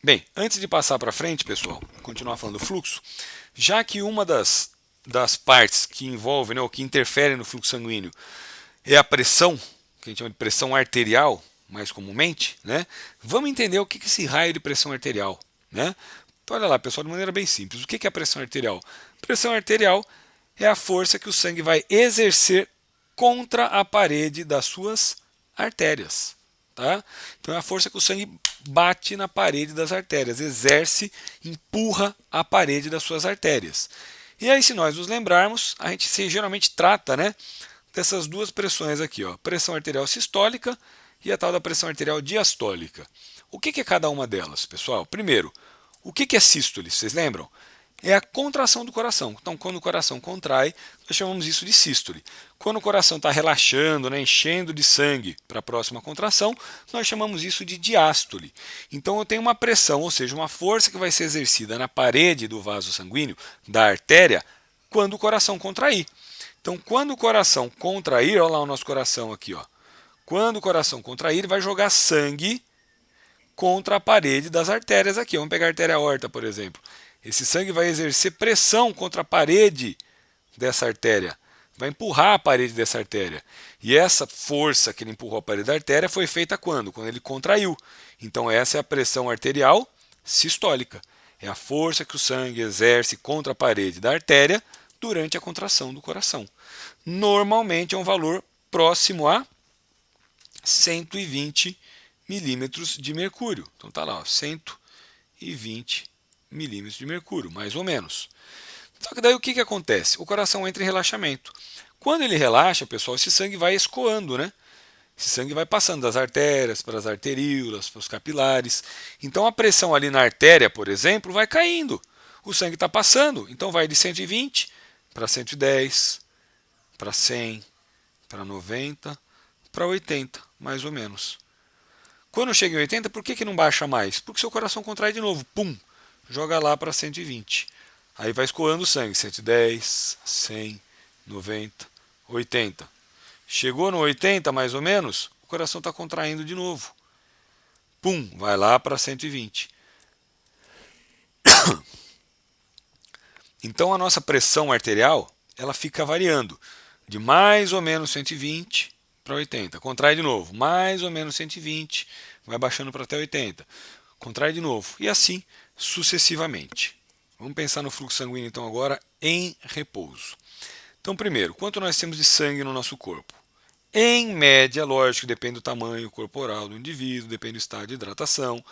Bem, antes de passar para frente, pessoal, continuar falando do fluxo, já que uma das partes que envolve, né, ou que interfere no fluxo sanguíneo é a pressão, que a gente chama de pressão arterial, mais comumente, né? Vamos entender o que é esse raio de pressão arterial, né? Então, olha lá, pessoal, de maneira bem simples. O que é a pressão arterial? Pressão arterial é a força que o sangue vai exercer contra a parede das suas artérias. Tá? Então é a força que o sangue bate na parede das artérias, exerce, empurra a parede das suas artérias. E aí, se nós nos lembrarmos, a gente geralmente trata, né, dessas duas pressões aqui, ó, pressão arterial sistólica e a tal da pressão arterial diastólica. O que é cada uma delas, pessoal? Primeiro, o que é sístole? Vocês lembram? É a contração do coração. Então, quando o coração contrai, nós chamamos isso de sístole. Quando o coração está relaxando, né, enchendo de sangue para a próxima contração, nós chamamos isso de diástole. Então, eu tenho uma pressão, ou seja, uma força que vai ser exercida na parede do vaso sanguíneo, da artéria, quando o coração contrair. Então, quando o coração contrair, olha lá o nosso coração aqui, ó. Quando o coração contrair, ele vai jogar sangue contra a parede das artérias aqui. Vamos pegar a artéria aorta, por exemplo. Esse sangue vai exercer pressão contra a parede dessa artéria, vai empurrar a parede dessa artéria. E essa força que ele empurrou a parede da artéria foi feita quando? Quando ele contraiu. Então essa é a pressão arterial sistólica. É a força que o sangue exerce contra a parede da artéria durante a contração do coração. Normalmente é um valor próximo a 120 milímetros de mercúrio. Então está lá, ó, 120 milímetros de mercúrio, mais ou menos. Só que daí o que acontece? O coração entra em relaxamento. Quando ele relaxa, pessoal, esse sangue vai escoando, né? Esse sangue vai passando das artérias para as arteríolas, para os capilares. Então a pressão ali na artéria, por exemplo, vai caindo. O sangue está passando, então vai de 120 para 110, para 100, para 90, para 80, mais ou menos. Quando chega em 80, por que não baixa mais? Porque seu coração contrai de novo. Pum! Joga lá para 120. Aí vai escoando o sangue. 110, 100, 90, 80. Chegou no 80, mais ou menos, o coração está contraindo de novo. Pum! Vai lá para 120. Então a nossa pressão arterial ela fica variando de mais ou menos 120 para 80. Contrai de novo, mais ou menos 120, vai baixando para até 80. Contrai de novo e assim sucessivamente. Vamos pensar no fluxo sanguíneo então agora em repouso. Então, primeiro, quanto nós temos de sangue no nosso corpo? Em média, lógico, depende do tamanho corporal do indivíduo, depende do estado de hidratação,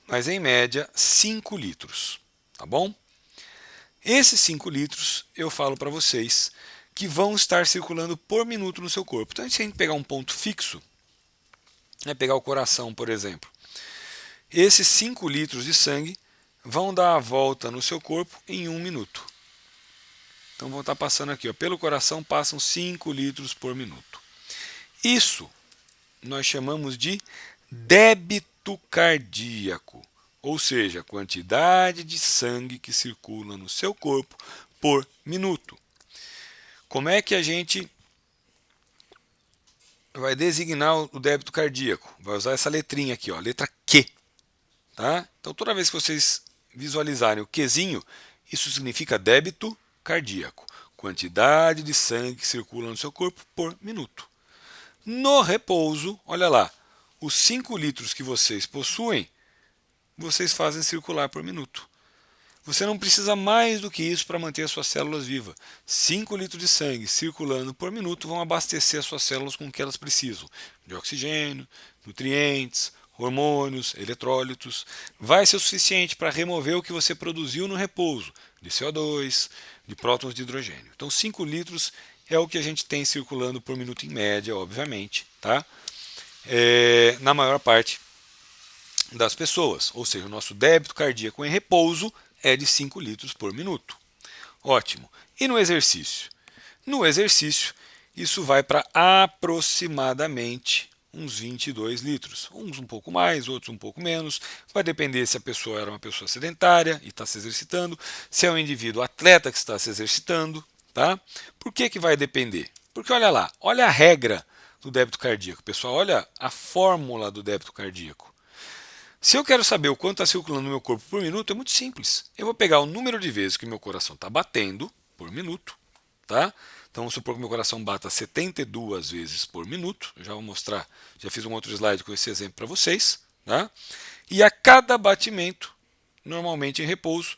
mas em média 5 litros, tá bom? Esses 5 litros eu falo para vocês que vão estar circulando por minuto no seu corpo. Então, se a gente pegar um ponto fixo, né, pegar o coração, por exemplo, esses 5 litros de sangue vão dar a volta no seu corpo em 1 minuto. Então, vão estar passando aqui, ó, pelo coração passam 5 litros por minuto. Isso nós chamamos de débito cardíaco, ou seja, a quantidade de sangue que circula no seu corpo por minuto. Como é que a gente vai designar o débito cardíaco? Vai usar essa letrinha aqui, ó, letra Q. Tá? Então, toda vez que vocês visualizarem o Qzinho, isso significa débito cardíaco, quantidade de sangue que circula no seu corpo por minuto. No repouso, olha lá, os 5 litros que vocês possuem, vocês fazem circular por minuto. Você não precisa mais do que isso para manter as suas células vivas. 5 litros de sangue circulando por minuto vão abastecer as suas células com o que elas precisam: de oxigênio, nutrientes, hormônios, eletrólitos. Vai ser o suficiente para remover o que você produziu no repouso, de CO2, de prótons de hidrogênio. Então 5 litros é o que a gente tem circulando por minuto em média, obviamente, tá? Na maior parte das pessoas. Ou seja, o nosso débito cardíaco em repouso é de 5 litros por minuto. Ótimo. E no exercício? No exercício, isso vai para aproximadamente uns 22 litros. Uns um pouco mais, outros um pouco menos. Vai depender se a pessoa era uma pessoa sedentária e está se exercitando, se é um indivíduo atleta que está se exercitando. Tá? Por que vai depender? Porque olha lá, olha a regra do débito cardíaco, pessoal, olha a fórmula do débito cardíaco. Se eu quero saber o quanto está circulando no meu corpo por minuto, é muito simples. Eu vou pegar o número de vezes que meu coração está batendo por minuto, tá? Então vamos supor que meu coração bata 72 vezes por minuto. Eu já vou mostrar, já fiz um outro slide com esse exemplo para vocês, tá? E a cada batimento, normalmente em repouso,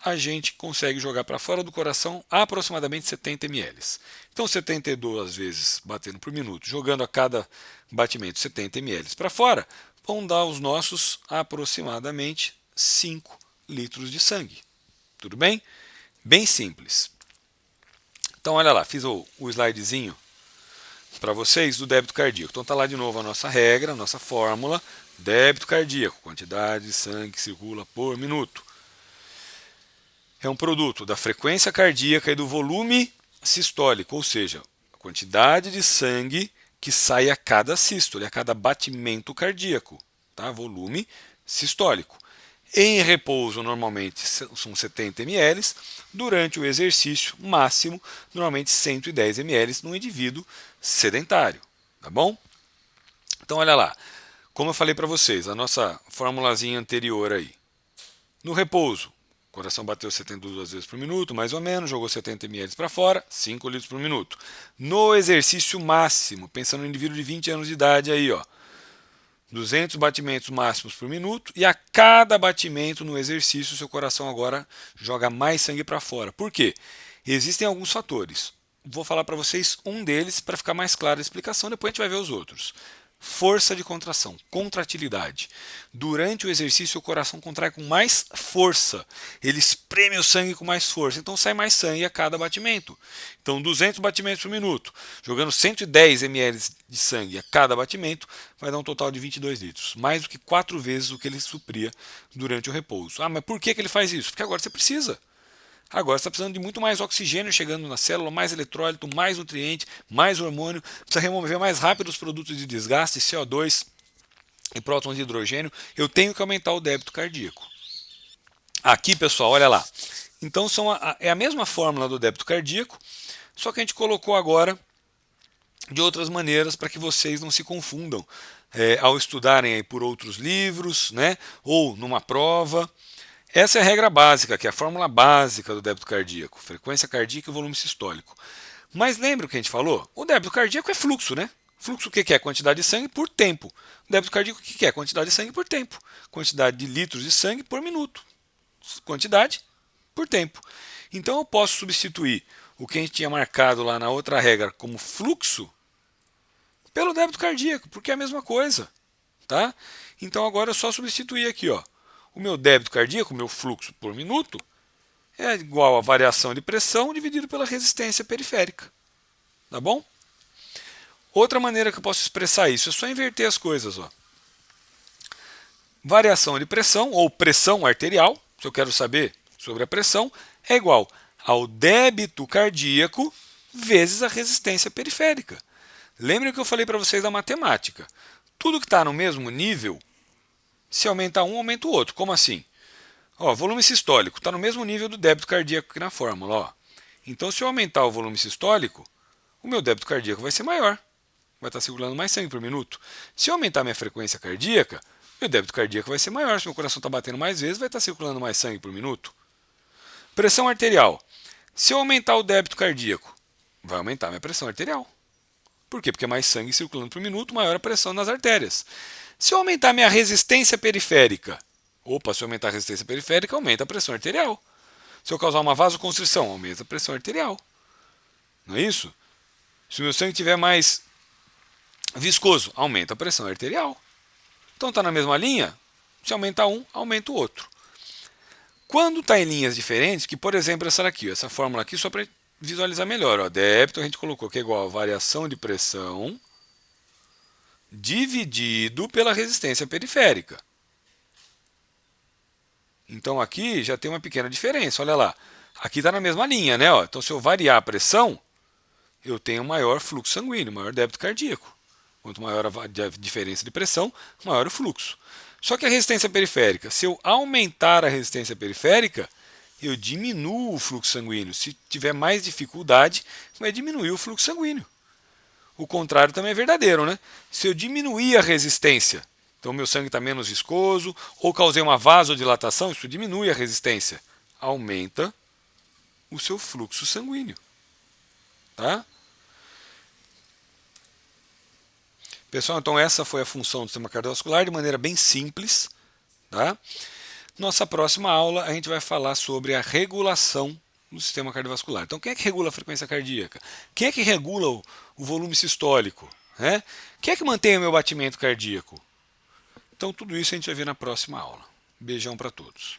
a gente consegue jogar para fora do coração aproximadamente 70 ml. Então 72 vezes batendo por minuto, jogando a cada batimento 70 ml para fora, vão dar os nossos aproximadamente 5 litros de sangue. Tudo bem? Bem simples. Então olha lá, fiz o slidezinho para vocês do débito cardíaco. Então está lá de novo a nossa regra, a nossa fórmula, débito cardíaco, quantidade de sangue que circula por minuto. É um produto da frequência cardíaca e do volume sistólico, ou seja, a quantidade de sangue que sai a cada sístole, a cada batimento cardíaco, tá? Volume sistólico. Em repouso, normalmente são 70 ml, durante o exercício máximo, normalmente 110 ml no indivíduo sedentário, tá bom? Então olha lá, como eu falei para vocês, a nossa formulazinha anterior aí. No repouso, o coração bateu 72 vezes por minuto, mais ou menos, jogou 70 ml para fora, 5 litros por minuto. No exercício máximo, pensando no indivíduo de 20 anos de idade aí, ó, 200 batimentos máximos por minuto, e a cada batimento no exercício, seu coração agora joga mais sangue para fora. Por quê? Existem alguns fatores. Vou falar para vocês um deles para ficar mais clara a explicação, depois a gente vai ver os outros. Força de contração, contratilidade. Durante o exercício, o coração contrai com mais força. Ele espreme o sangue com mais força. Então sai mais sangue a cada batimento. Então 200 batimentos por minuto, jogando 110 ml de sangue a cada batimento, vai dar um total de 22 litros. Mais do que 4 vezes o que ele supria durante o repouso. Ah, mas por que ele faz isso? Porque agora você precisa. Agora você está precisando de muito mais oxigênio chegando na célula, mais eletrólito, mais nutriente, mais hormônio, precisa remover mais rápido os produtos de desgaste, CO2 e prótons de hidrogênio. Eu tenho que aumentar o débito cardíaco. Aqui, pessoal, olha lá. Então é a mesma fórmula do débito cardíaco, só que a gente colocou agora de outras maneiras para que vocês não se confundam ao estudarem aí por outros livros, né, ou numa prova. Essa é a regra básica, que é a fórmula básica do débito cardíaco, frequência cardíaca e volume sistólico. Mas lembra o que a gente falou? O débito cardíaco é fluxo, né? Fluxo o que é? Quantidade de sangue por tempo. O débito cardíaco o que é? Quantidade de sangue por tempo. Quantidade de litros de sangue por minuto. Quantidade por tempo. Então eu posso substituir o que a gente tinha marcado lá na outra regra como fluxo pelo débito cardíaco, porque é a mesma coisa, tá? Então agora eu só substituir aqui, ó. O meu débito cardíaco, o meu fluxo por minuto, é igual a variação de pressão dividido pela resistência periférica. Tá bom? Outra maneira que eu posso expressar isso é só inverter as coisas. Ó. Variação de pressão, ou pressão arterial, se eu quero saber sobre a pressão, é igual ao débito cardíaco vezes a resistência periférica. Lembrem que eu falei para vocês da matemática. Tudo que está no mesmo nível, se aumenta um, aumenta o outro. Como assim? Ó, volume sistólico está no mesmo nível do débito cardíaco que na fórmula. Ó. Então, se eu aumentar o volume sistólico, o meu débito cardíaco vai ser maior. Vai estar circulando mais sangue por minuto. Se eu aumentar minha frequência cardíaca, meu débito cardíaco vai ser maior. Se meu coração está batendo mais vezes, vai estar circulando mais sangue por minuto. Pressão arterial. Se eu aumentar o débito cardíaco, vai aumentar minha pressão arterial. Por quê? Porque mais sangue circulando por minuto, maior a pressão nas artérias. Se eu aumentar minha resistência periférica, se eu aumentar a resistência periférica, aumenta a pressão arterial. Se eu causar uma vasoconstrição, aumenta a pressão arterial. Não é isso? Se o meu sangue estiver mais viscoso, aumenta a pressão arterial. Então está na mesma linha, se aumentar um, aumenta o outro. Quando está em linhas diferentes, que por exemplo essa daqui, essa fórmula aqui, só para visualizar melhor, ó, débito a gente colocou que é igual a variação de pressão dividido pela resistência periférica. Então aqui já tem uma pequena diferença, olha lá. Aqui está na mesma linha, né? Ó. Então se eu variar a pressão, eu tenho maior fluxo sanguíneo, maior débito cardíaco. Quanto maior a diferença de pressão, maior o fluxo. Só que a resistência periférica, se eu aumentar a resistência periférica, eu diminuo o fluxo sanguíneo. Se tiver mais dificuldade, vai diminuir o fluxo sanguíneo. O contrário também é verdadeiro, né? Se eu diminuir a resistência, Então meu sangue está menos viscoso, ou causei uma vasodilatação, isso diminui a resistência, aumenta o seu fluxo sanguíneo. Tá? Pessoal, então essa foi a função do sistema cardiovascular de maneira bem simples. Tá? Nossa próxima aula a gente vai falar sobre a regulação do sistema cardiovascular. Então quem é que regula a frequência cardíaca? Quem é que regula o volume sistólico? Né? Quem é que mantém o meu batimento cardíaco? Então tudo isso a gente vai ver na próxima aula. Beijão para todos.